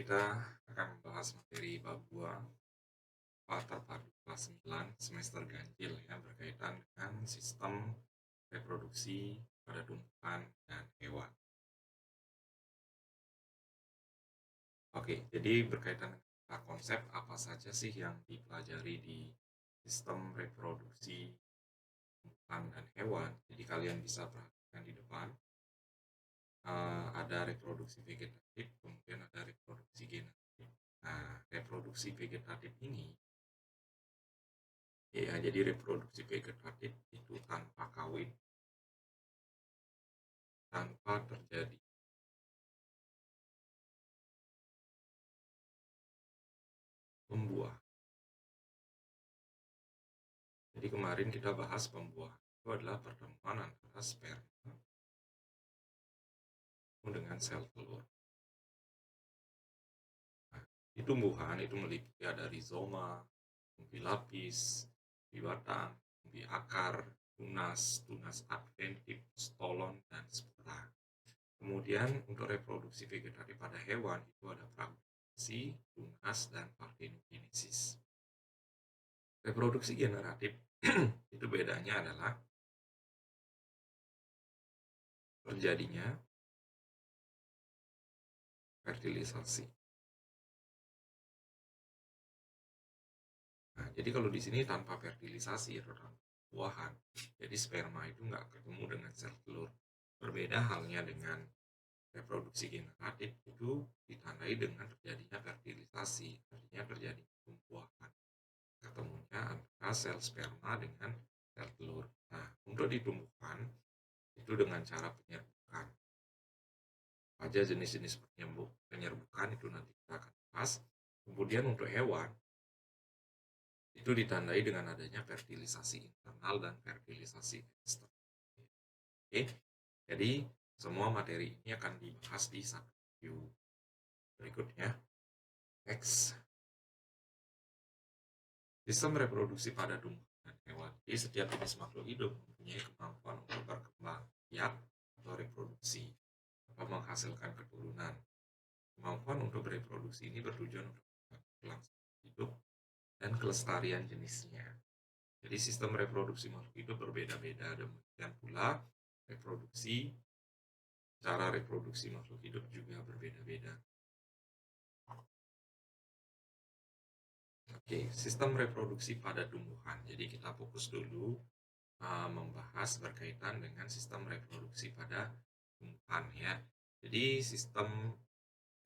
kita akan membahas materi bab 2 terpadu kelas 9 semester ganjil yang berkaitan dengan sistem reproduksi pada tumbuhan dan hewan. Oke, jadi berkaitan dengan konsep apa saja sih yang dipelajari di sistem reproduksi tumbuhan dan hewan. Jadi kalian bisa perhatikan di depan. Ada reproduksi vegetatif, kemudian ada reproduksi generatif. Nah, reproduksi vegetatif ini ya, jadi reproduksi vegetatif itu tanpa kawin, tanpa terjadi pembuahan. Jadi kemarin kita bahas pembuahan itu adalah pertemuan antara sperma dengan sel telur. Nah, di tumbuhan itu meliputi ada rizoma, umbi lapis, umbi batang, umbi akar, tunas adventif, stolon, dan spora. Kemudian untuk reproduksi vegetatif pada hewan itu ada fragmentasi, tunas, dan partenogenesis. Reproduksi generatif itu bedanya adalah terjadinya fertilisasi. Nah, jadi kalau di sini tanpa fertilisasi atau tanpa buahan, jadi sperma itu nggak ketemu dengan sel telur. Berbeda halnya dengan reproduksi generatif itu ditandai dengan terjadinya fertilisasi, artinya terjadi pembuahan, ketemunya antara sel sperma dengan sel telur. Nah, untuk di tumbuhan itu dengan cara penyerbukan. Aja jenis-jenis penyerbukan itu nanti kita akan bahas. Kemudian untuk hewan itu ditandai dengan adanya fertilisasi internal dan fertilisasi eksternal. Oke, jadi semua materi ini akan dibahas di satu video berikutnya. Next, sistem reproduksi pada tumbuhan dan hewan. Jadi setiap jenis makhluk hidup mempunyai kemampuan untuk berkembang biak atau reproduksi atau menghasilkan keturunan. Kemampuan untuk bereproduksi ini bertujuan untuk kelangsungan hidup dan kelestarian jenisnya. Jadi sistem reproduksi makhluk hidup berbeda-beda, demikian pula cara reproduksi makhluk hidup juga berbeda-beda. Oke, sistem reproduksi pada tumbuhan. Jadi kita fokus dulu membahas berkaitan dengan sistem reproduksi pada tumbuhan ya. Jadi sistem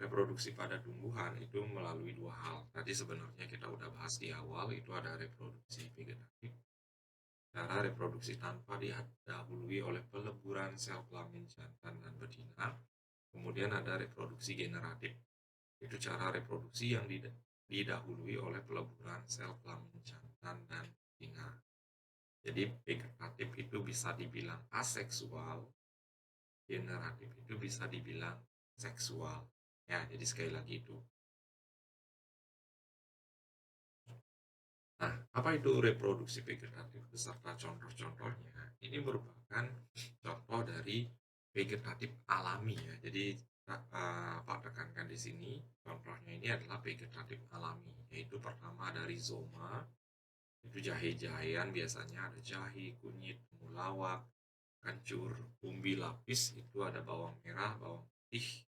reproduksi pada tumbuhan itu melalui dua hal. Tadi sebenarnya kita udah bahas di awal, itu ada reproduksi vegetatif, cara reproduksi tanpa didahului oleh peleburan sel kelamin jantan dan betina. Kemudian ada reproduksi generatif, itu cara reproduksi yang didahului oleh peleburan sel kelamin jantan dan betina. Jadi vegetatif itu bisa dibilang aseksual, generatif itu bisa dibilang seksual. Ya, jadi sekali lagi itu. Nah, apa itu reproduksi vegetatif beserta contoh-contohnya? Ini merupakan contoh dari vegetatif alami ya. Jadi Pak tekankan di sini, contohnya ini adalah vegetatif alami, yaitu pertama dari rizoma, itu jahe-jahean biasanya ada jahe, kunyit, temulawak, kencur, umbi lapis itu ada bawang merah, bawang putih,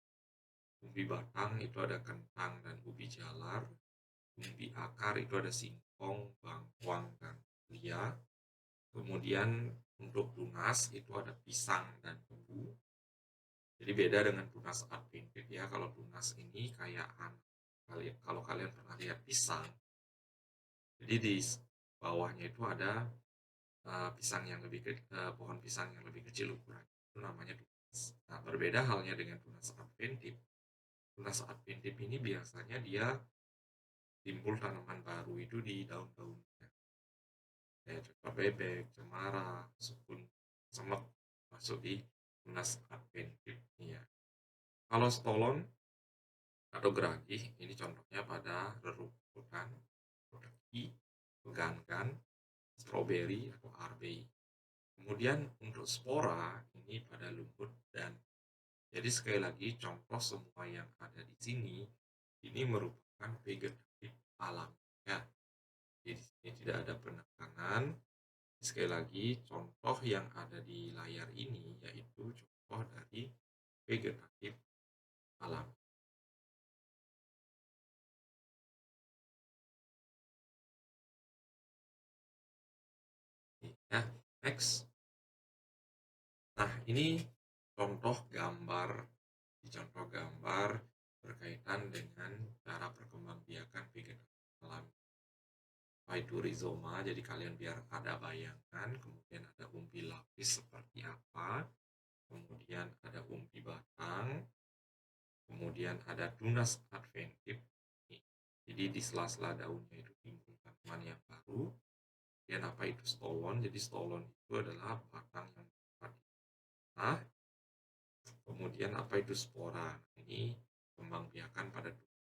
umbi batang itu ada kentang dan ubi jalar, umbi akar itu ada singkong, bangkuang, dan lia. Kemudian untuk tunas itu ada pisang dan tebu. Jadi beda dengan tunas adventif ya. Kalau tunas ini kayak kalau kalian pernah lihat pisang, jadi di bawahnya itu ada pisang yang lebih pohon pisang yang lebih kecil ukuran. Itu namanya tunas. Nah, berbeda halnya dengan tunas adventif. Tunas adventif ini biasanya dia timbul tanaman baru itu di daun-daunnya. Kayak coba bebek, cemara, sukun, semek masuk di tunas adventif ya. Kalau stolon atau geragih ini contohnya pada rerumputan, regi, pegangan, stroberi atau arbei. Kemudian untuk spora ini pada lumut dan jadi sekali lagi contoh semua yang ada di sini ini merupakan vegetatif alam ya. Jadi di sini tidak ada penekanan. Sekali lagi, contoh yang ada di layar ini yaitu contoh dari vegetatif alam. Ya, next. Nah, ini contoh gambar, di contoh gambar berkaitan dengan cara perkembangbiakan vegetatif alam. Itu rizoma, jadi kalian biar ada bayangan, kemudian ada umbi lapis seperti apa, kemudian ada umbi batang, kemudian ada tunas adventif. Jadi di sela-sela daunnya itu timbul tanaman yang baru. Kemudian apa itu stolon? Jadi stolon itu adalah batang yang dapat ditanam. Kemudian apa itu spora? Ini kembang biakan pada tumbuh.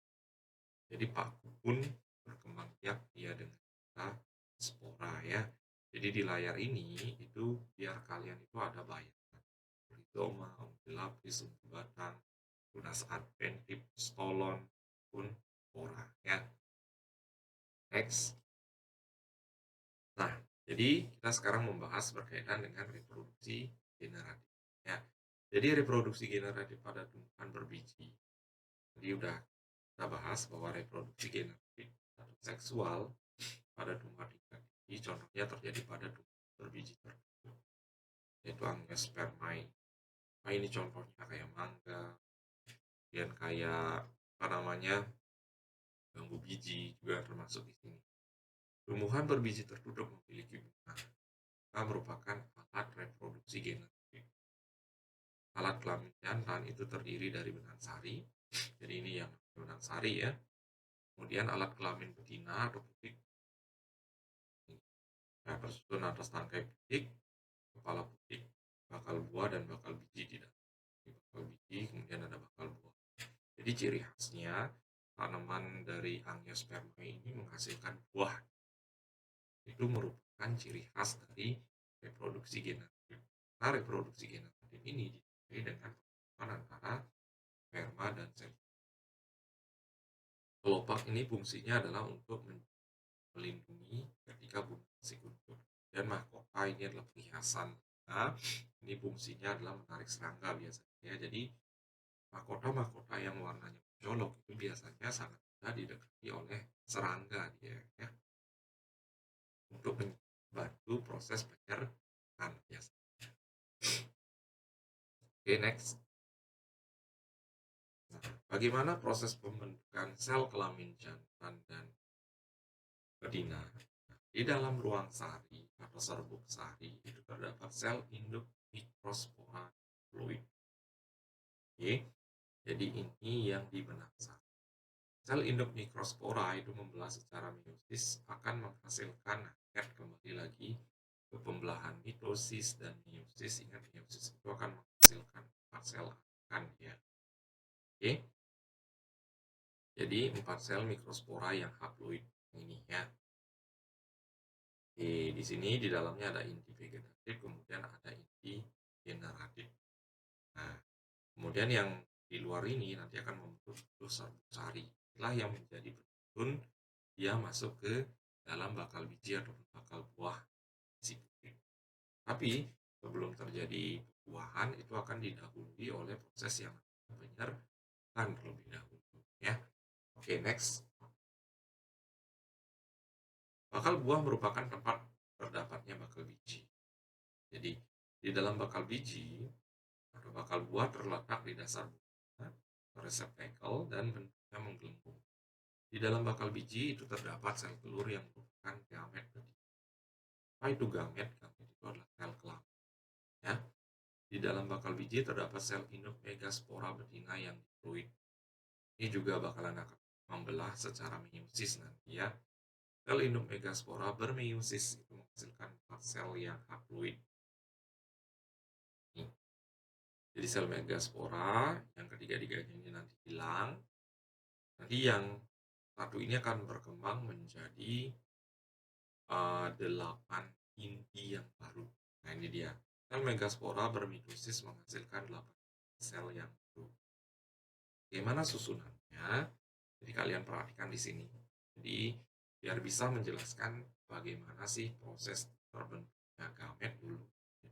Jadi paku pun berkembang biak dia dengan kata spora ya. Jadi di layar ini itu biar kalian itu ada bayangan. Rizoma, umbi lapis, umbi batang, tunas adventif, stolon, pun spora ya. Next. Nah, jadi kita sekarang membahas berkaitan dengan reproduksi generatif ya. Jadi reproduksi generatif pada tumbuhan berbiji. Jadi udah kita bahas bahwa reproduksi generatif atau seksual pada tumbuhan ini contohnya terjadi pada tumbuhan berbiji tertentu, yaitu angiospermae. Nah, ini contohnya kayak mangga, kemudian kayak apa namanya bambu biji juga termasuk di sini. Tumbuhan berbiji tertutup memiliki bunga. Merupakan alat reproduksi genetik. Alat kelamin jantan itu terdiri dari benang sari. Jadi ini yang benang sari ya. Kemudian alat kelamin betina atau putik. Nah, tersusun atas tangkai putik, kepala putik, bakal buah dan bakal biji di dalam. Bakal biji, kemudian ada bakal buah. Jadi ciri khasnya tanaman dari angiospermae ini menghasilkan buah. Itu merupakan ciri khas dari reproduksi generatif. Nah, reproduksi generatif ini ditandai dengan pertemuan antara sperma dan sel. Kelopak ini fungsinya adalah untuk melindungi ketika bunga masih kuncup. Dan mahkota ini adalah perhiasan. Nah, ini fungsinya adalah menarik serangga biasanya. Jadi mahkota-mahkota yang warnanya mencolok itu biasanya sangat mudah didekati oleh serangga dia ya. Untuk membantu proses penyerapan biasanya. Oke, next. Nah, bagaimana proses pembentukan sel kelamin jantan dan betina? Di dalam ruang sari atau serbuk sari itu terdapat sel induk mikrospora fluid. Oke, jadi ini yang di benang sari. Sel induk mikrospora itu membelah secara meiosis akan menghasilkan kembali lagi ke pembelahan mitosis dan meiosis. Ingat meiosis itu akan menghasilkan sel akan ya. Oke. Jadi 4 sel mikrospora yang haploid ini ya. Di sini di dalamnya ada inti vegetatif, kemudian ada inti generatif. Nah, kemudian yang di luar ini nanti akan membentuk serbuk sari. Inilah yang menjadi penyusun dia masuk ke dalam bakal biji atau bakal buah si putik. Tapi sebelum terjadi buahan itu akan didahului oleh proses yang penyerapan terlebih dahulu ya. Oke, next. Bakal buah merupakan tempat terdapatnya bakal biji. Jadi di dalam bakal biji atau bakal buah terletak di dasar bunga, reseptakel dan bentuknya menggelembung. Di dalam bakal biji itu terdapat sel telur yang merupakan gamet betina. Apa itu gamet? Gamet itu adalah sel kelamin. Ya. Di dalam bakal biji terdapat sel induk megaspora betina yang diploid. Ini juga bakalan akan membelah secara meiosis nanti ya. Sel induk megaspora bermeiosis itu menghasilkan 4 sel yang haploid. Jadi sel megaspora yang ketiga-tiganya ini nanti hilang. Nanti yang satu ini akan berkembang menjadi 8 inti yang baru. Nah ini dia. Sel megaspora bermitosis menghasilkan 8 sel yang baru. Bagaimana susunannya? Jadi Jadi kalian perhatikan di sini. Jadi biar bisa menjelaskan bagaimana sih proses terbentuknya gamet dulu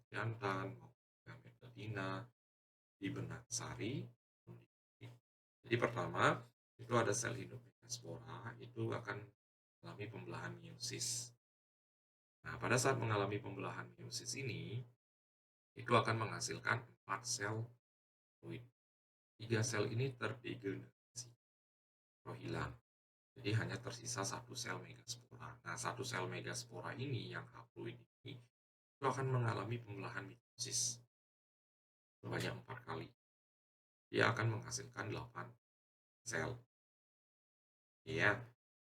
jantan maupun gamet betina di benang sari. Jadi pertama itu ada sel hidup spora itu akan mengalami pembelahan meiosis. Nah, pada saat mengalami pembelahan meiosis ini itu akan menghasilkan 4 sel fluid. 3 sel ini terdegradasi atau hilang. Jadi hanya tersisa satu sel megaspora. Nah, satu sel megaspora ini yang haploid ini itu akan mengalami pembelahan mitosis sebanyak 4 kali. Dia akan menghasilkan 8 sel. Ya,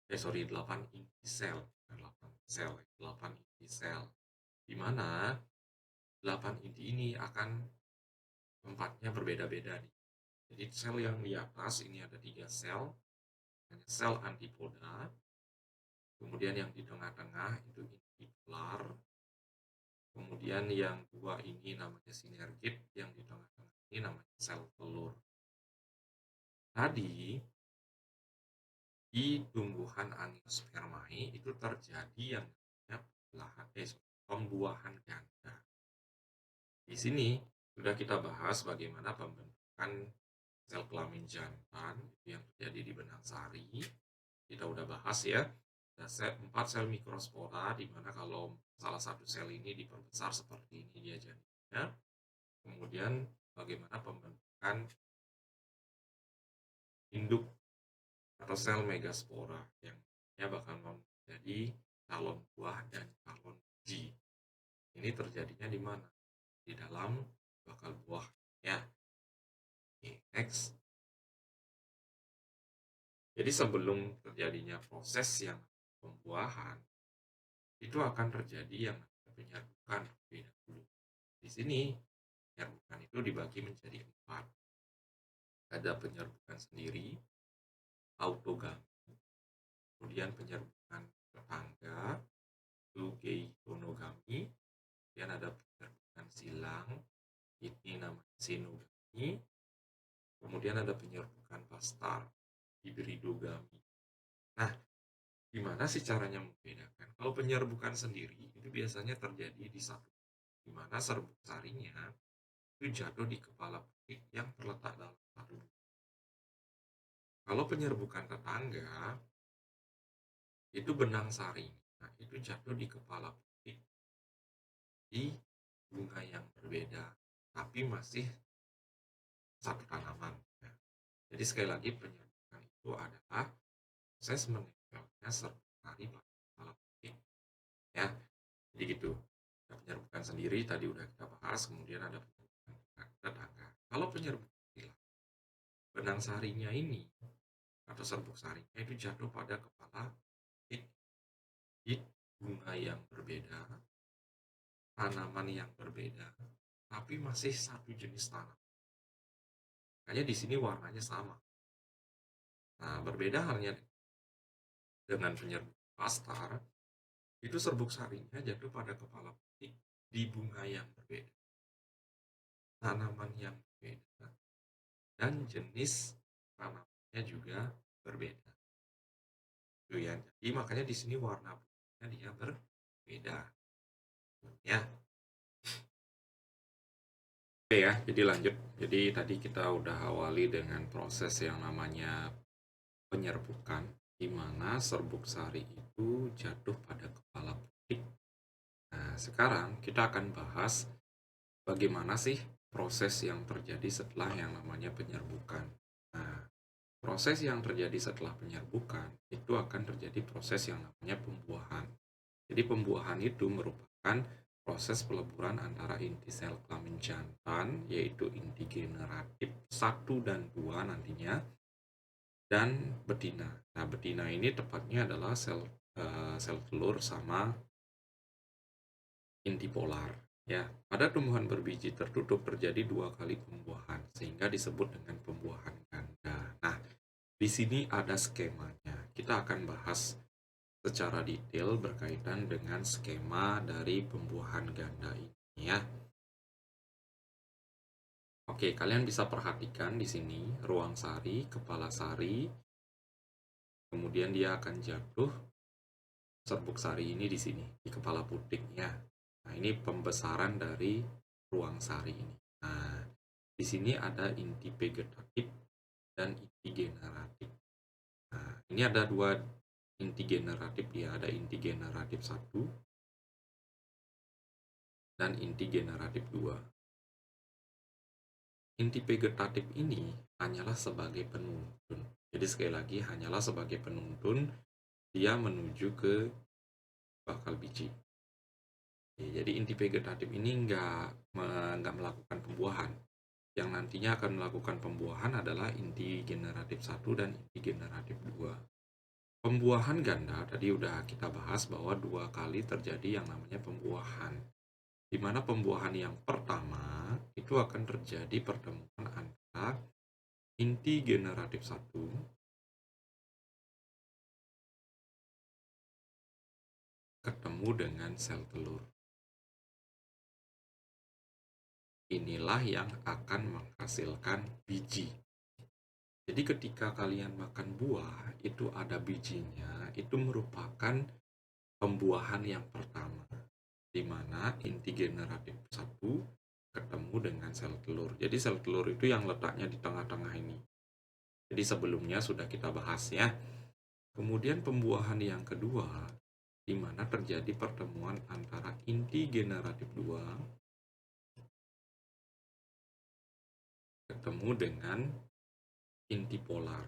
8 inti sel, bukan 8 sel, 8 inti sel. Di mana 8 inti ini akan tempatnya berbeda-beda nih. Jadi sel yang di atas ini ada 3 sel, sel antipoda. Kemudian yang di tengah-tengah itu intipolar. Kemudian yang dua ini namanya sinergit, yang di tengah-tengah ini namanya sel telur. Tadi di tumbuhan Angiospermae itu terjadi yang namanya pembuahan ganda. Di sini sudah kita bahas bagaimana pembentukan sel kelamin jantan yang terjadi di benang sari. Kita udah bahas ya. Ada 4 sel mikrospora, di mana kalau salah satu sel ini diperbesar seperti ini dia janinnya. Kemudian bagaimana pembentukan induk atau sel megaspora yang bakal menjadi calon buah dan calon biji. Ini terjadinya di mana? Di dalam bakal buah ya. Oke, next. Jadi sebelum terjadinya proses yang pembuahan, itu akan terjadi yang penyerbukan terlebih dahulu. Di sini penyerbukan itu dibagi menjadi 4. Ada penyerbukan sendiri, autogami, kemudian penyerbukan tetangga, zoogeionogami, kemudian ada penyerbukan silang, ini namanya sinogami, kemudian ada penyerbukan pastar, hibridogami. Nah, gimana sih caranya membedakan? Kalau penyerbukan sendiri itu biasanya terjadi di satu, di mana serbuk sarinya itu jatuh di kepala petik yang terletak dalam satu. Kalau penyerbukan tetangga itu benang sari, nah itu jatuh di kepala petik di bunga yang berbeda, tapi masih satu tanaman. Nah, jadi sekali lagi penyerbukan itu adalah proses menempelnya serbuk sari pada kepala petik. Ya, jadi gitu. Penyerbukan sendiri tadi udah kita bahas, kemudian ada penyerbukan tetangga. Kalau penyerbukan silang, benang sarinya ini atau serbuk sarinya itu jatuh pada kepala petik di bunga yang berbeda, tanaman yang berbeda, tapi masih satu jenis tanaman. Makanya di sini warnanya sama. Nah, berbeda halnya dengan penyerbukan pastar, itu serbuk sarinya jatuh pada kepala petik di bunga yang berbeda, tanaman yang berbeda, dan jenis tanamannya juga berbeda. Itu ya. Jadi makanya di sini warna bunganya dia berbeda. Ya. Oke ya, jadi lanjut. Jadi tadi kita udah awali dengan proses yang namanya penyerbukan, di mana serbuk sari itu jatuh pada kepala petik. Nah, sekarang kita akan bahas bagaimana sih proses yang terjadi setelah yang namanya penyerbukan. Nah, proses yang terjadi setelah penyerbukan itu akan terjadi proses yang namanya pembuahan. Jadi pembuahan itu merupakan proses peleburan antara inti sel kelamin jantan, yaitu inti generatif 1 dan 2 nantinya, dan betina. Nah, betina ini tepatnya adalah sel telur sama inti polar. Ya, pada tumbuhan berbiji tertutup terjadi 2 kali pembuahan, sehingga disebut dengan pembuahan ganda. Nah, di sini ada skemanya. Kita akan bahas secara detail berkaitan dengan skema dari pembuahan ganda ini ya. Oke, kalian bisa perhatikan di sini ruang sari, kepala sari, kemudian dia akan jatuh serbuk sari ini di sini, di kepala putiknya. Nah, ini pembesaran dari ruang sari ini. Nah, di sini ada inti vegetatif dan inti generatif. Nah, ini ada dua inti generatif ya, ada inti generatif 1 dan inti generatif 2. Inti vegetatif ini hanyalah sebagai penuntun. Jadi sekali lagi hanyalah sebagai penuntun dia menuju ke bakal biji. Jadi inti vegetatif ini nggak melakukan pembuahan. Yang nantinya akan melakukan pembuahan adalah inti generatif 1 dan inti generatif 2. Pembuahan ganda tadi udah kita bahas bahwa 2 kali terjadi yang namanya pembuahan. Di mana pembuahan yang pertama itu akan terjadi pertemuan antara inti generatif 1 ketemu dengan sel telur. Inilah yang akan menghasilkan biji. Jadi ketika kalian makan buah, itu ada bijinya, itu merupakan pembuahan yang pertama, di mana inti generatif 1 ketemu dengan sel telur. Jadi sel telur itu yang letaknya di tengah-tengah ini. Jadi sebelumnya sudah kita bahas ya. Kemudian pembuahan yang kedua, di mana terjadi pertemuan antara inti generatif 2 ketemu dengan inti polar.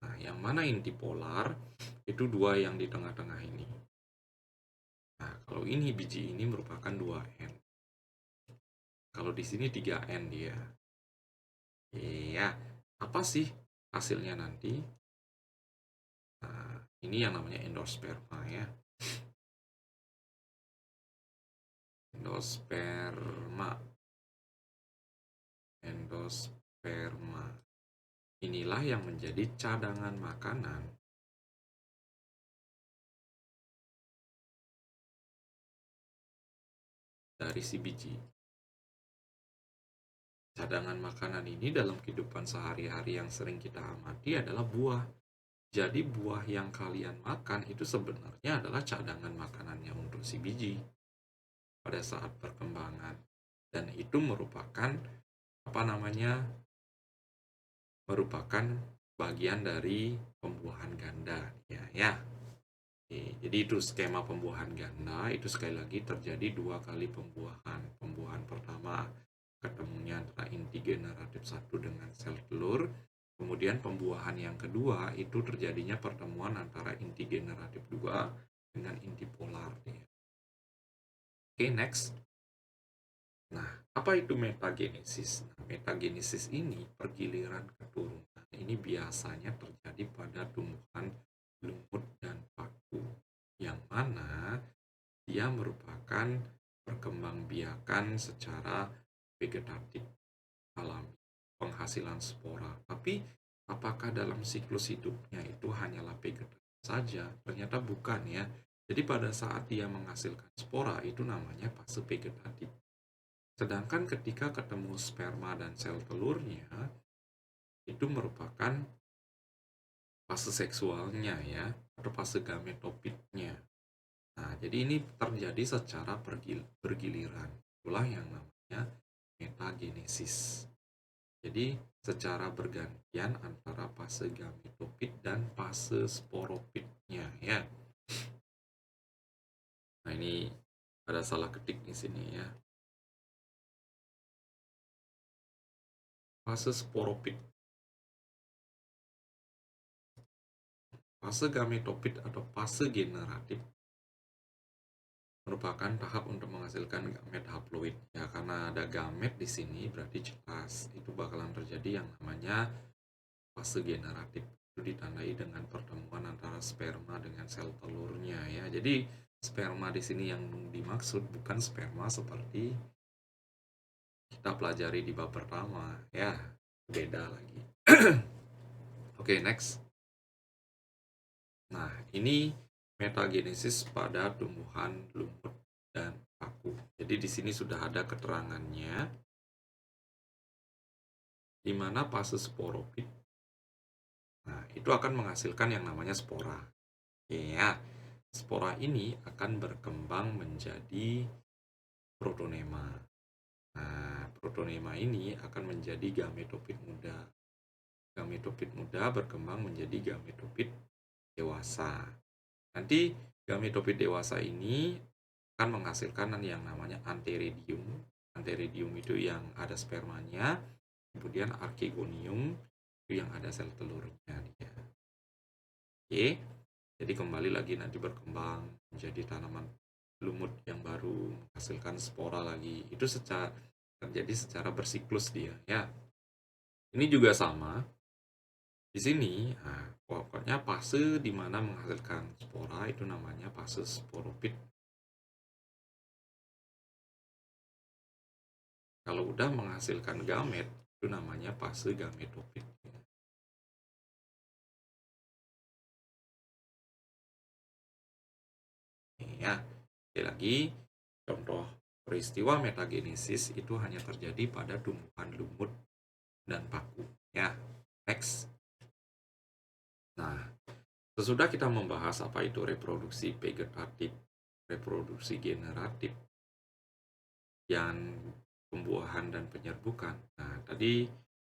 Nah, yang mana inti polar? Itu 2 yang di tengah-tengah ini. Nah, kalau ini biji ini merupakan 2N. Kalau di sini 3N dia. Iya, apa sih hasilnya nanti? Nah, ini yang namanya endosperma ya. Endosperma. Inilah yang menjadi cadangan makanan dari si biji. Cadangan makanan ini dalam kehidupan sehari-hari yang sering kita amati adalah buah. Jadi buah yang kalian makan itu sebenarnya adalah cadangan makanannya untuk si biji pada saat perkembangan. Dan itu merupakan merupakan bagian dari pembuahan ganda ya. Oke, jadi itu skema pembuahan ganda, itu sekali lagi terjadi 2 kali pembuahan. Pembuahan pertama ketemunya antara inti generatif 1 dengan sel telur. Kemudian pembuahan yang kedua itu terjadinya pertemuan antara inti generatif 2 dengan inti polar. Oke, next. Nah, apa itu metagenesis? Nah, metagenesis ini pergiliran keturunan. Ini biasanya terjadi pada tumbuhan lumut dan paku, yang mana dia merupakan perkembangbiakan secara vegetatif alami, penghasilan spora. Tapi apakah dalam siklus hidupnya itu hanyalah vegetatif saja? Ternyata bukan ya. Jadi pada saat dia menghasilkan spora itu namanya fase vegetatif. Sedangkan ketika ketemu sperma dan sel telurnya itu merupakan fase seksualnya ya, atau fase gametopitnya. Nah, jadi ini terjadi secara bergiliran. Itulah yang namanya metagenesis. Jadi secara bergantian antara fase gametopit dan fase sporopitnya ya. Nah, ini ada salah ketik di sini ya. Fase sporopit. Fase gametopit atau fase generatif merupakan tahap untuk menghasilkan gamet haploid ya, karena ada gamet di sini berarti jelas itu bakalan terjadi yang namanya fase generatif. Itu ditandai dengan pertemuan antara sperma dengan sel telurnya ya. Jadi sperma di sini yang dimaksud bukan sperma seperti kita pelajari di bab pertama ya, beda lagi. Oke, next. Nah, ini metagenesis pada tumbuhan lumut dan paku. Jadi di sini sudah ada keterangannya. di mana fase sporopit, nah itu akan menghasilkan yang namanya spora. Ya, spora ini akan berkembang menjadi protonema. Nah, protonema ini akan menjadi gametofit muda. Gametofit muda berkembang menjadi gametofit dewasa. Nanti gametofit dewasa ini akan menghasilkan yang namanya antheridium. Antheridium itu yang ada spermanya, kemudian archegonium itu yang ada sel telurnya dia. Oke, jadi kembali lagi nanti berkembang menjadi tanaman lumut yang baru, menghasilkan spora lagi. Itu terjadi secara bersiklus dia ya. Ini juga sama. Di sini, nah, pokoknya fase di mana menghasilkan spora itu namanya fase sporopit. Kalau udah menghasilkan gamet, itu namanya fase gametofit. Ya, sekali lagi, contoh peristiwa metagenesis itu hanya terjadi pada tumbuhan lumut dan paku. Ya, next. Nah, sesudah kita membahas apa itu reproduksi vegetatif, reproduksi generatif, yang pembuahan dan penyerbukan. Nah, tadi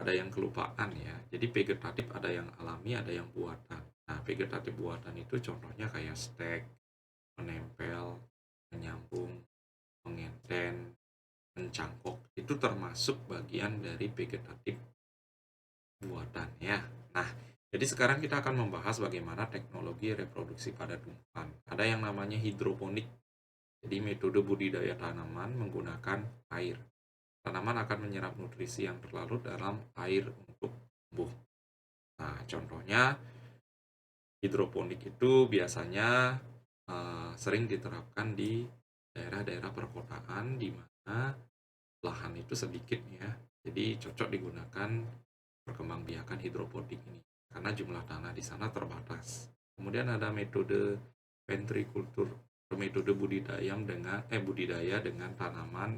ada yang kelupaan ya. Jadi vegetatif ada yang alami, ada yang buatan. Nah, vegetatif buatan itu contohnya kayak stek, menempel, menyambung, mengenten, mencangkok. Itu termasuk bagian dari vegetatif buatan ya. Nah, jadi sekarang kita akan membahas bagaimana teknologi reproduksi pada tumbuhan. Ada yang namanya hidroponik. Jadi metode budidaya tanaman menggunakan air. Tanaman akan menyerap nutrisi yang terlarut dalam air untuk tumbuh. Nah, contohnya hidroponik itu biasanya sering diterapkan di daerah-daerah perkotaan di mana lahan itu sedikit ya. Jadi cocok digunakan perkembangbiakan hidroponik ini karena jumlah tanah di sana terbatas. Kemudian ada metode ventriculture, metode budidaya dengan tanaman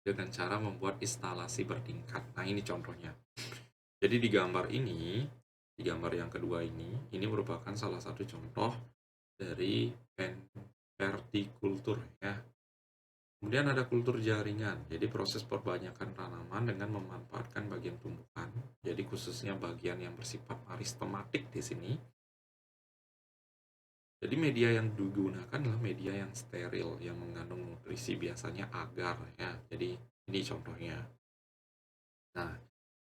dengan cara membuat instalasi bertingkat. Nah, ini contohnya. Jadi di gambar ini, di gambar yang kedua ini merupakan salah satu contoh dari vertikultur ya. Kemudian ada kultur jaringan. Jadi proses perbanyakan tanaman dengan memanfaatkan bagian tumbuhan. Jadi khususnya bagian yang bersifat meristematik di sini. Jadi media yang digunakan adalah media yang steril yang mengandung nutrisi biasanya agar ya. Jadi ini contohnya. Nah,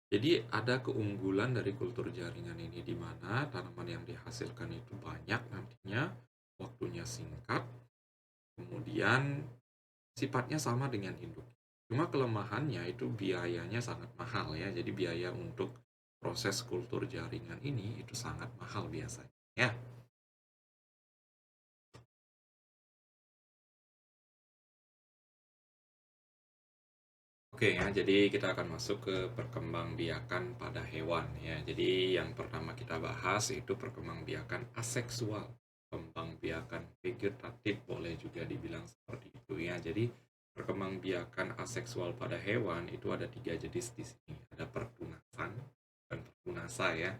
jadi ada keunggulan dari kultur jaringan ini di mana tanaman yang dihasilkan itu banyak nantinya, waktunya singkat, kemudian sifatnya sama dengan induk. Cuma kelemahannya itu biayanya sangat mahal ya. Jadi biaya untuk proses kultur jaringan ini itu sangat mahal biasanya ya. Oke ya, jadi kita akan masuk ke perkembangbiakan pada hewan ya. Jadi yang pertama kita bahas itu perkembangbiakan aseksual. Perkembangbiakan vegetatif boleh juga dibilang seperti itu ya. Jadi perkembangbiakan aseksual pada hewan itu ada 3 jenis di sini. Ada pertunasan dan pertunasa ya.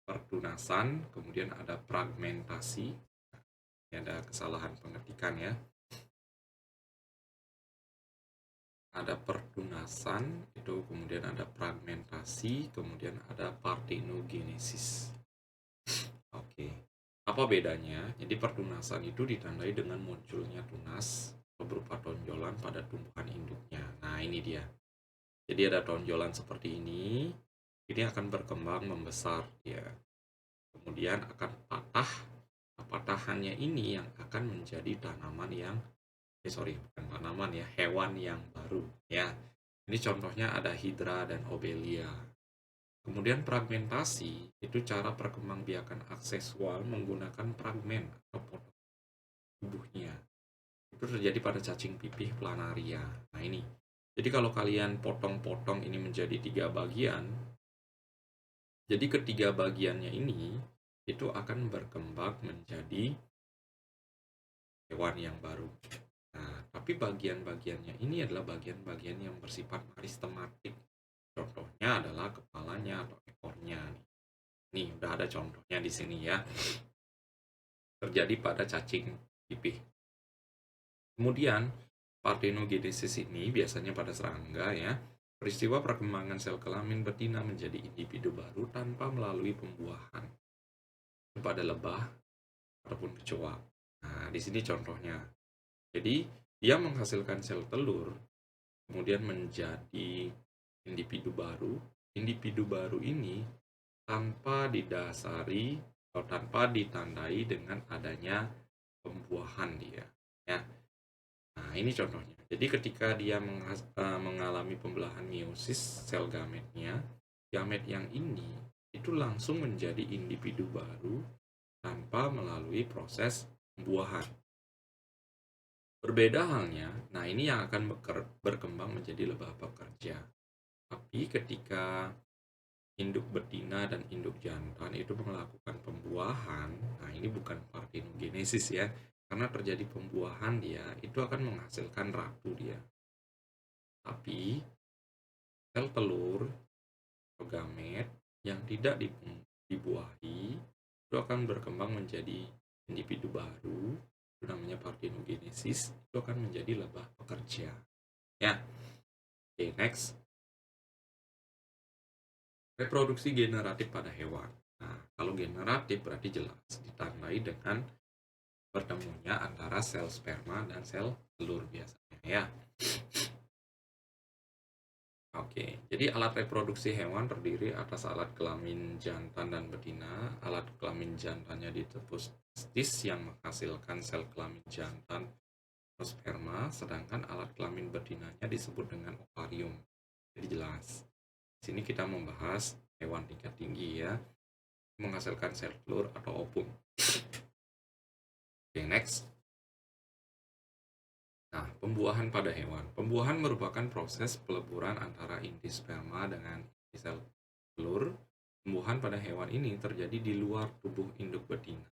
Pertunasan, kemudian ada fragmentasi. Ini ada kesalahan pengetikan ya. Ada pertunasan, itu kemudian ada fragmentasi, kemudian ada partenogenesis. Oke. Apa bedanya? Jadi pertunasan itu ditandai dengan munculnya tunas berupa tonjolan pada tumbuhan induknya. Nah, ini dia. Jadi ada tonjolan seperti ini akan berkembang membesar ya. Kemudian akan patah. Nah, patahannya ini yang akan menjadi tanaman yang bukan tanaman ya, hewan yang baru ya. Ini contohnya ada hidra dan obelia. Kemudian fragmentasi itu cara perkembangbiakan aksesual menggunakan fragmen atau potong tubuhnya. Itu terjadi pada cacing pipih planaria. Nah, ini. Jadi kalau kalian potong-potong ini menjadi 3 bagian, jadi ketiga bagiannya ini itu akan berkembang menjadi hewan yang baru. Nah, tapi bagian-bagiannya ini adalah bagian-bagian yang bersifat meristematik. Contohnya adalah kepalanya atau ekornya. Nih, udah ada contohnya di sini ya. Terjadi pada cacing pipih. Kemudian, partenogenesis ini biasanya pada serangga ya. Peristiwa perkembangan sel kelamin betina menjadi individu baru tanpa melalui pembuahan pada lebah ataupun kecoa. Nah, di sini contohnya. Jadi, dia menghasilkan sel telur, kemudian menjadi individu baru. Individu baru ini tanpa didasari atau tanpa ditandai dengan adanya pembuahan dia. Ya. Nah, ini contohnya. Jadi ketika dia mengalami pembelahan meiosis sel gametnya, gamet yang ini itu langsung menjadi individu baru tanpa melalui proses pembuahan. Berbeda halnya, nah ini yang akan berkembang menjadi lebah pekerja. Tapi ketika induk betina dan induk jantan itu melakukan pembuahan, nah ini bukan partenogenesis ya, karena terjadi pembuahan dia, itu akan menghasilkan ratu dia. Tapi sel telur atau gamet yang tidak dibuahi itu akan berkembang menjadi individu baru, itu namanya partenogenesis, itu akan menjadi lebah pekerja. Ya, oke, next. Reproduksi generatif pada hewan. Nah, kalau generatif berarti jelas ditandai dengan bertemunya antara sel sperma dan sel telur biasanya ya. Oke, jadi alat reproduksi hewan terdiri atas alat kelamin jantan dan betina. Alat kelamin jantannya ditepus testis yang menghasilkan sel kelamin jantan atau sperma, sedangkan alat kelamin betinanya disebut dengan ovarium. Jadi jelas. Di sini kita membahas hewan tingkat tinggi ya, menghasilkan sel telur atau ovum. Oke, next. Nah, pembuahan pada hewan. Pembuahan merupakan proses peleburan antara inti sperma dengan inti sel telur. Pembuahan pada hewan ini terjadi di luar tubuh induk betina.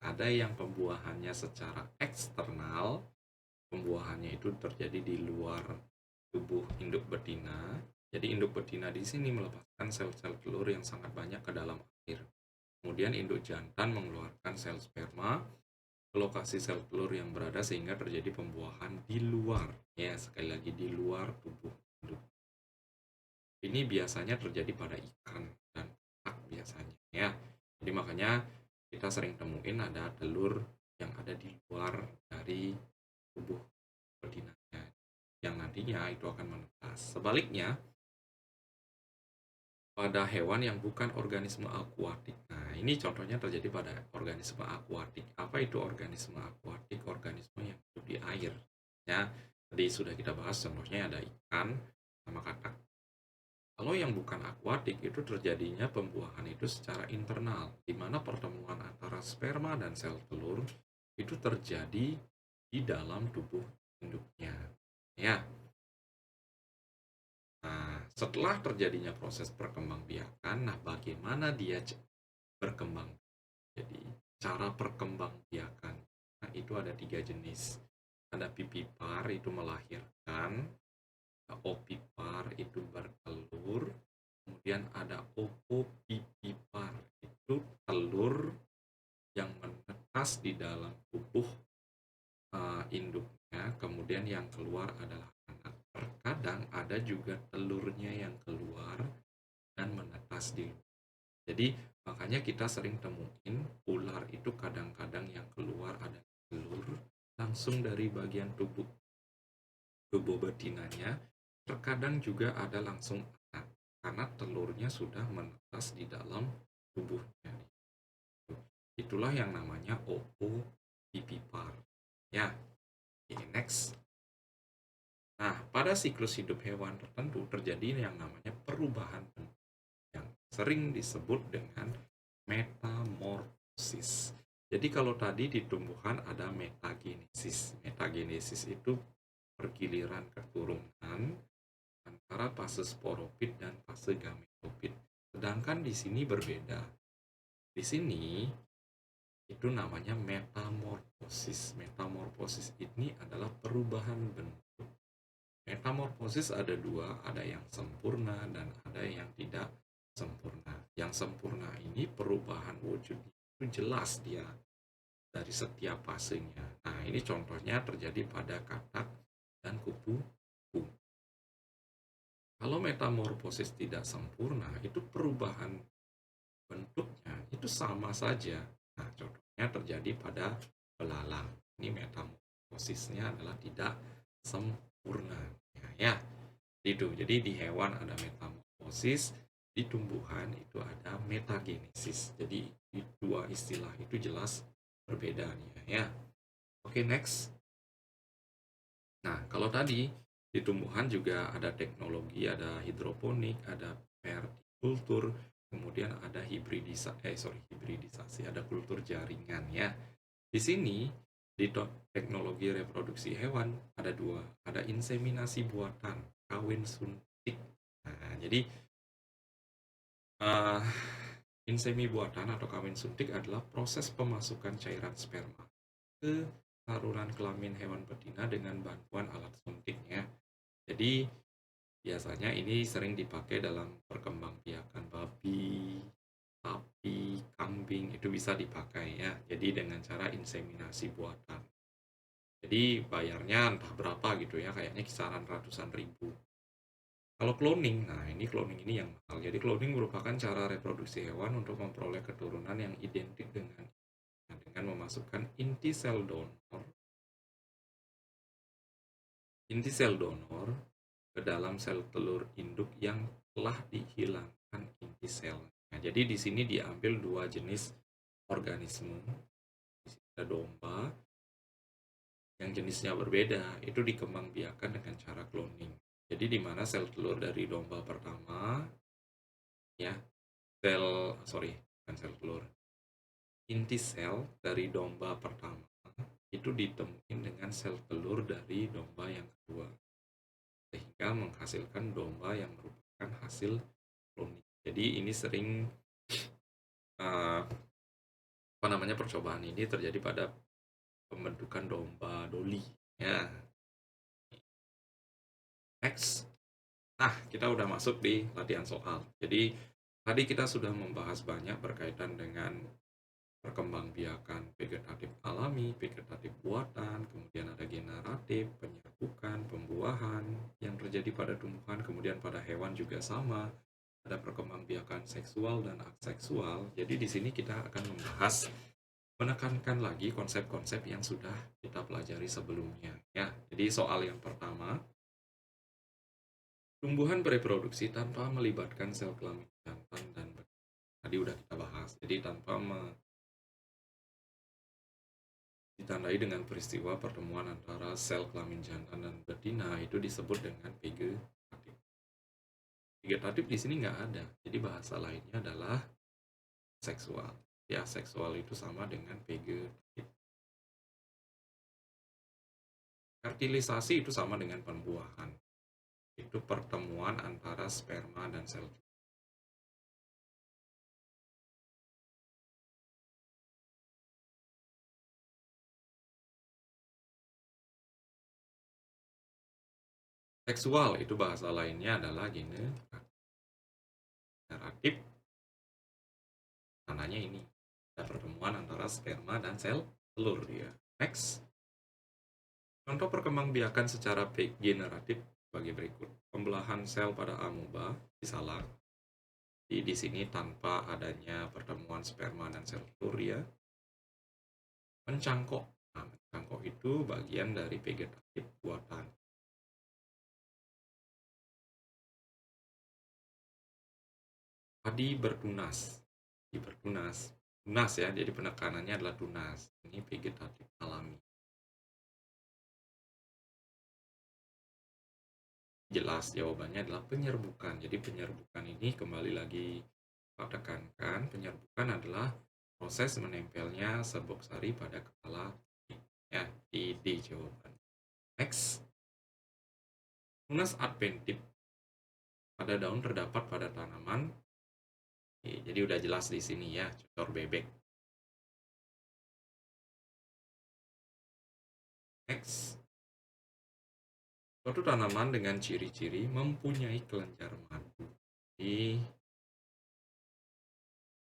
Ada yang pembuahannya secara eksternal, pembuahannya itu terjadi di luar tubuh induk betina. Jadi induk betina di sini melepaskan sel-sel telur yang sangat banyak ke dalam air. Kemudian induk jantan mengeluarkan sel sperma ke lokasi sel telur yang berada sehingga terjadi pembuahan di luar. Ya, sekali lagi di luar tubuh induk. Ini biasanya terjadi pada ikan dan petak biasanya ya. Jadi makanya kita sering temuin ada telur yang ada di luar dari tubuh betinanya yang nantinya itu akan menetas. Sebaliknya, pada hewan yang bukan organisme akuatik. Nah, ini contohnya terjadi pada organisme akuatik. Apa itu organisme akuatik? Organisme yang hidup di air. Ya, tadi sudah kita bahas contohnya ada ikan sama katak. Kalau yang bukan akuatik itu terjadinya pembuahan itu secara internal, di mana pertemuan antara sperma dan sel telur itu terjadi di dalam tubuh induknya. Ya. Nah, setelah terjadinya proses perkembangbiakan, nah bagaimana dia berkembang? Jadi, cara perkembangbiakan, nah itu ada 3 jenis. Ada pipipar itu melahirkan, opipar itu bertelur, kemudian ada opopipipar itu telur yang menetas di dalam tubuh induknya, kemudian yang keluar adalah anak. Terkadang ada juga telurnya yang keluar dan menetas di luar. Jadi makanya kita sering temuin ular itu kadang-kadang yang keluar ada telur langsung dari bagian tubuh betinanya, terkadang juga ada langsung anak karena telurnya sudah menetas di dalam tubuhnya. Itulah yang namanya ovovivipar. Ya, ini next. Nah, pada siklus hidup hewan tertentu terjadi yang namanya perubahan bentuk yang sering disebut dengan metamorfosis. Jadi kalau tadi di tumbuhan ada metagenesis. Metagenesis itu pergiliran keturunan antara fase sporopit dan fase gametopit. Sedangkan di sini berbeda. Di sini itu namanya metamorfosis. Metamorfosis ini adalah perubahan bentuk. Metamorfosis ada dua, ada yang sempurna dan ada yang tidak sempurna. Yang sempurna ini perubahan wujud itu jelas dia dari setiap fasenya. Nah, ini contohnya terjadi pada katak dan kupu-kupu. Kalau metamorfosis tidak sempurna, itu perubahan bentuknya itu sama saja. Nah, contohnya terjadi pada belalang. Ini metamorfosisnya adalah tidak sempurna. Ya, itu. Jadi di hewan ada metamorfosis, di tumbuhan itu ada metagenesis. Jadi dua istilah itu jelas perbedaannya ya. Oke, next. Nah, kalau tadi di tumbuhan juga ada teknologi, ada hidroponik, ada permakultur, kemudian ada hibridisasi, ada kultur jaringan ya. Di sini di teknologi reproduksi hewan ada dua, ada inseminasi buatan, kawin suntik. Nah, jadi uh, insemi buatan atau kawin suntik adalah proses pemasukan cairan sperma ke saluran kelamin hewan betina dengan bantuan alat suntiknya. Jadi biasanya ini sering dipakai dalam perkembangbiakan babi, sapi, kambing itu bisa dipakai ya. Jadi dengan cara inseminasi buatan. Jadi bayarnya entah berapa gitu ya, kayaknya kisaran ratusan ribu. Kalau cloning, nah ini cloning ini yang mahal. Jadi cloning merupakan cara reproduksi hewan untuk memperoleh keturunan yang identik dengan memasukkan inti sel donor ke dalam sel telur induk yang telah dihilangkan inti sel. Nah, jadi di sini diambil dua jenis organisme. Di sini ada domba yang jenisnya berbeda, itu dikembangbiakan dengan cara cloning. Jadi di mana sel telur dari domba pertama ya, bukan sel telur. Inti sel dari domba pertama itu ditemukan dengan sel telur dari domba yang kedua, sehingga menghasilkan domba yang merupakan hasil cloning. Jadi ini sering percobaan ini terjadi pada pembentukan domba Dolly ya. Next. Nah, kita udah masuk di latihan soal. Jadi tadi kita sudah membahas banyak berkaitan dengan perkembangbiakan vegetatif alami, vegetatif buatan, kemudian ada generatif, penyerbukan, pembuahan yang terjadi pada tumbuhan, kemudian pada hewan juga sama. Ada perkembangbiakan seksual dan aseksual. Jadi di sini kita akan membahas, menekankan lagi konsep-konsep yang sudah kita pelajari sebelumnya ya. Jadi soal yang pertama, tumbuhan bereproduksi tanpa melibatkan sel kelamin jantan dan betina. Tadi udah kita bahas. Jadi tanpa ditandai dengan peristiwa pertemuan antara sel kelamin jantan dan betina itu disebut dengan vegetatif. Vegetatif di sini nggak ada. Jadi bahasa lainnya adalah seksual. Ya, seksual itu sama dengan vegetatif. Fertilisasi itu sama dengan pembuahan. Itu pertemuan antara sperma dan sel. Seksual itu bahasa lainnya adalah generatif. Tandanya ini ada pertemuan antara sperma dan sel telur dia. Next. Contoh perkembangbiakan secara generatif sebagai berikut. Pembelahan sel pada amoeba disalak. Di sini tanpa adanya pertemuan sperma dan sel telur ya. Mencangkok. Nah, mencangkok itu bagian dari vegetatif buatan. Padi bertunas. Tunas ya, jadi penekanannya adalah tunas. Ini vegetatif alami. Jelas jawabannya adalah penyerbukan. Jadi penyerbukan ini kembali lagi Pak tekankan, penyerbukan adalah proses menempelnya serbuk sari pada kepala ya, di jawaban. Next. Tunas adventif pada daun terdapat pada tanaman. Oke, jadi udah jelas di sini ya, cocor bebek. Next. Suatu tanaman dengan ciri-ciri mempunyai kelenjar madu. Ini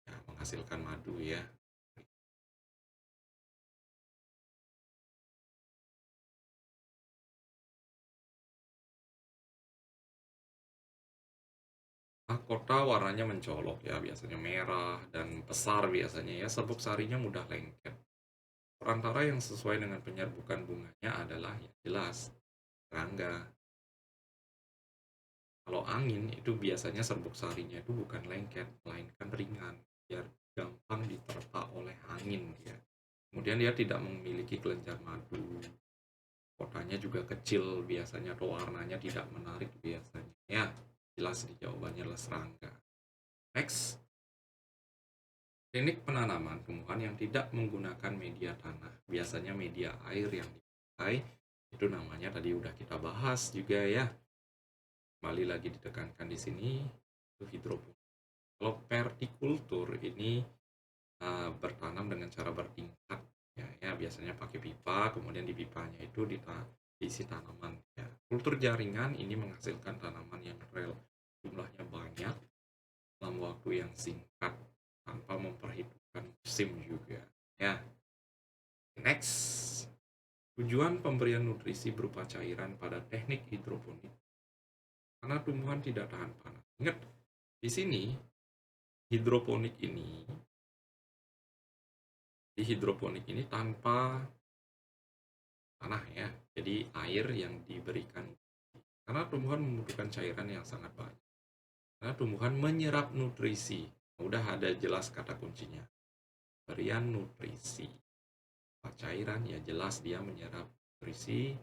ya, menghasilkan madu ya. Mahkota warnanya mencolok ya, biasanya merah dan besar biasanya ya. Serbuk sarinya mudah lengket. Perantara yang sesuai dengan penyerbukan bunganya adalah yang jelas serangga. Kalau angin itu biasanya serbuk sarinya itu bukan lengket, melainkan ringan, biar gampang diterpa oleh angin ya. Kemudian dia tidak memiliki kelenjar madu. Kotanya juga kecil biasanya atau warnanya tidak menarik biasanya. Ya, jelas di jawabannya adalah serangga. Next, teknik penanaman tumbuhan yang tidak menggunakan media tanah. Biasanya media air yang dipakai. Itu namanya tadi udah kita bahas juga ya. Kembali lagi ditekankan di sini, itu hidroponik. Kalau vertikultur ini bertanam dengan cara bertingkat ya, ya biasanya pakai pipa, kemudian di pipanya itu diisi tanaman ya. Kultur jaringan ini menghasilkan tanaman yang jumlahnya banyak dalam waktu yang singkat tanpa memperhitungkan musim juga ya. Next, tujuan pemberian nutrisi berupa cairan pada teknik hidroponik karena tumbuhan tidak tahan panas. Ingat, di sini hidroponik ini di hidroponik ini tanpa tanah ya. Jadi air yang diberikan karena tumbuhan membutuhkan cairan yang sangat banyak. Karena tumbuhan menyerap nutrisi. Udah ada jelas kata kuncinya. Berian nutrisi. Cairan ya jelas dia menyerap nutrisi.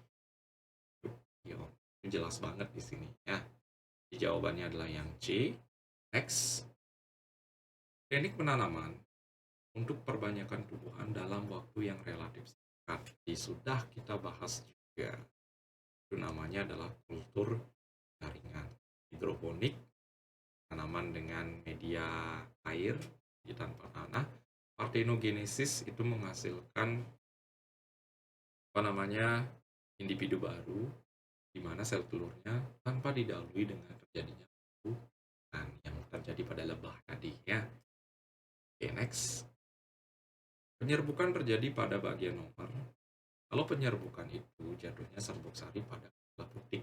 Yo, jelas banget di sini ya. Jadi jawabannya adalah yang C. Next. Teknik penanaman untuk perbanyakan tumbuhan dalam waktu yang relatif singkat. Sudah kita bahas juga. Itu namanya adalah kultur jaringan. Hidroponik, tanaman dengan media air di tanpa tanah. Parthenogenesis itu menghasilkan individu baru di mana sel telurnya tanpa didahului dengan terjadinya pembukaan yang terjadi pada lebah tadi ya. Oke, next. Penyerbukan terjadi pada bagian nomor. Kalau penyerbukan itu jatuhnya serbuk sari pada kepala putik.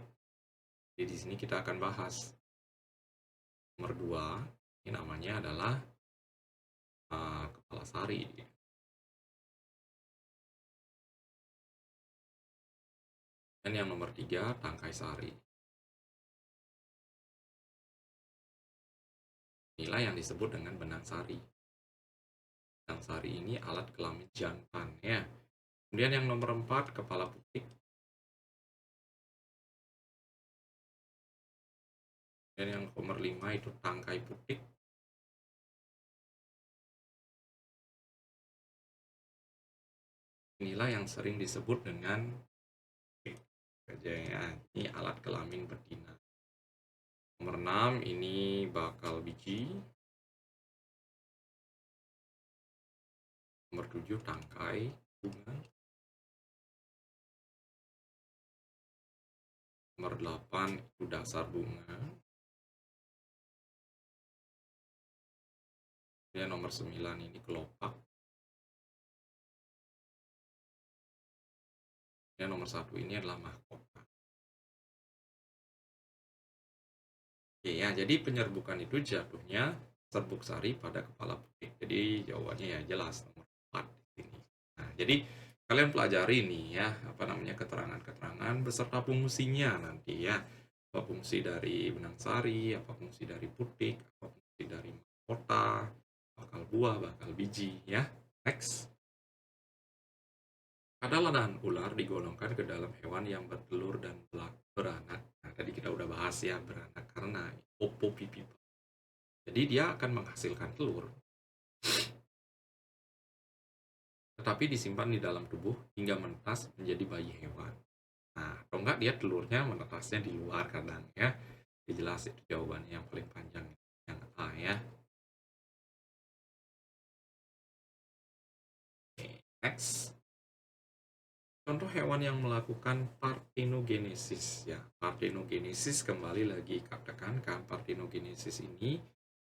Jadi di sini kita akan bahas nomor 2. Ini namanya adalah kepala sari. Dan yang nomor 3, tangkai sari. Inilah yang disebut dengan benang sari. Benang sari ini alat kelamin jantan ya. Kemudian yang nomor 4, kepala putik. Dan yang nomor 5 itu tangkai putik. Inilah yang sering disebut dengan ini alat kelamin betina. Nomor 6 ini bakal biji. Nomor 7 tangkai bunga. Nomor 8 itu dasar bunga. Dan nomor 9 ini kelopak. Dan nomor 1 ini adalah mahkota. Oke ya, jadi penyerbukan itu jatuhnya serbuk sari pada kepala putik. Jadi jawabannya ya jelas nomor 4 di sini. Nah, jadi kalian pelajari nih ya, keterangan-keterangan beserta fungsinya nanti ya. Apa fungsi dari benang sari, apa fungsi dari putik, apa fungsi dari mahkota, bakal buah, bakal biji ya. Next. Kadal dan ular digolongkan ke dalam hewan yang bertelur dan beranak. Nah, tadi kita udah bahas ya beranak karena opopipita. Jadi dia akan menghasilkan telur, tetapi disimpan di dalam tubuh hingga menetas menjadi bayi hewan. Nah, atau enggak dia telurnya menetasnya di luar kadang ya. Jelas itu jawabannya yang paling panjang yang A ya. Oke, next. Contoh hewan yang melakukan partenogenesis ya. Partenogenesis kembali lagi Kak tekankan, partenogenesis ini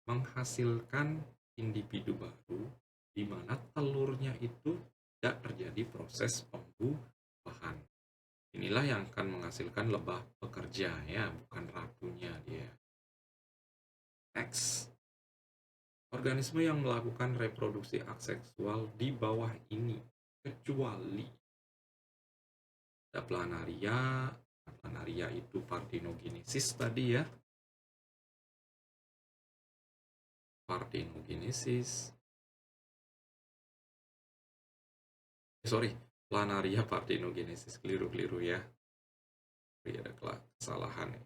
menghasilkan individu baru di mana telurnya itu tidak terjadi proses pembuahan. Inilah yang akan menghasilkan lebah pekerja ya, bukan ratunya dia. Next. Organisme yang melakukan reproduksi aseksual di bawah ini kecuali ada planaria. Planaria itu partenogenesis tadi ya. Partenogenesis. Sorry, planaria partenogenesis, keliru-keliru ya. Ada kesalahan ya.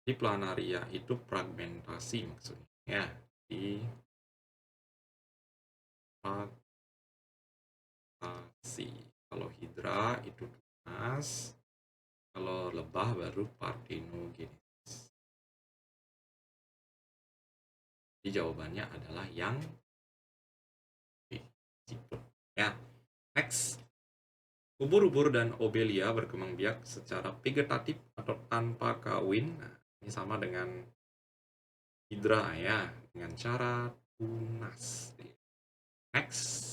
Di planaria itu fragmentasi maksudnya ya. Di fragmentasi. Kalau hidra itu tunas, kalau lebah baru partenogenesis. Jadi jawabannya adalah yang B. Ya. Next. Ubur-ubur dan obelia berkembang biak secara vegetatif atau tanpa kawin. Nah, ini sama dengan hidra ya, dengan cara tunas. Next.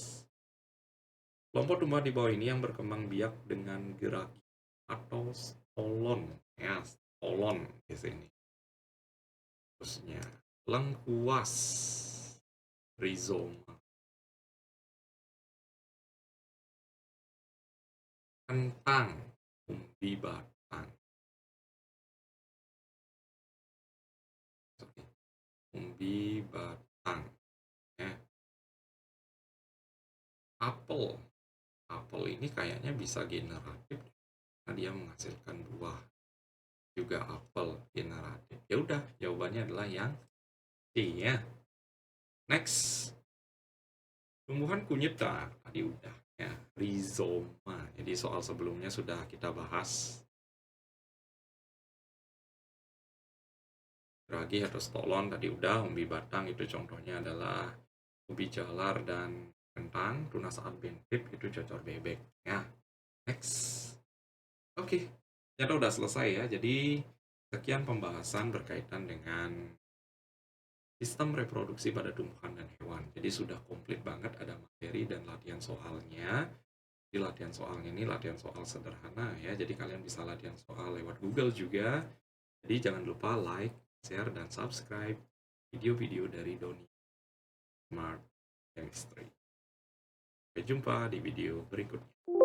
Kelompok tumbuhan di bawah ini yang berkembang biak dengan geragi atau stolon ya, stolon di sini. Terusnya lengkuas, rhizoma, kentang, umbi batang. Umbi batang ya. Apel. Apel ini kayaknya bisa generatif karena dia menghasilkan buah. Juga apel generatif. Ya udah, jawabannya adalah yang C ya. Next. Tumbuhan kunyit tadi udah ya, rhizoma. Jadi soal sebelumnya sudah kita bahas. Geragi atau stolon tadi udah, umbi batang itu contohnya adalah ubi jalar dan kentang, tunas adventip itu cocor bebek ya. Next. Oke, ternyata udah selesai ya. Jadi sekian pembahasan berkaitan dengan sistem reproduksi pada tumbuhan dan hewan. Jadi sudah komplit banget, ada materi dan latihan soalnya. Di latihan soalnya ini latihan soal sederhana ya. Jadi kalian bisa latihan soal lewat Google juga. Jadi jangan lupa like, share, dan subscribe video-video dari Doni Smart Chemistry. Sampai jumpa di video berikutnya.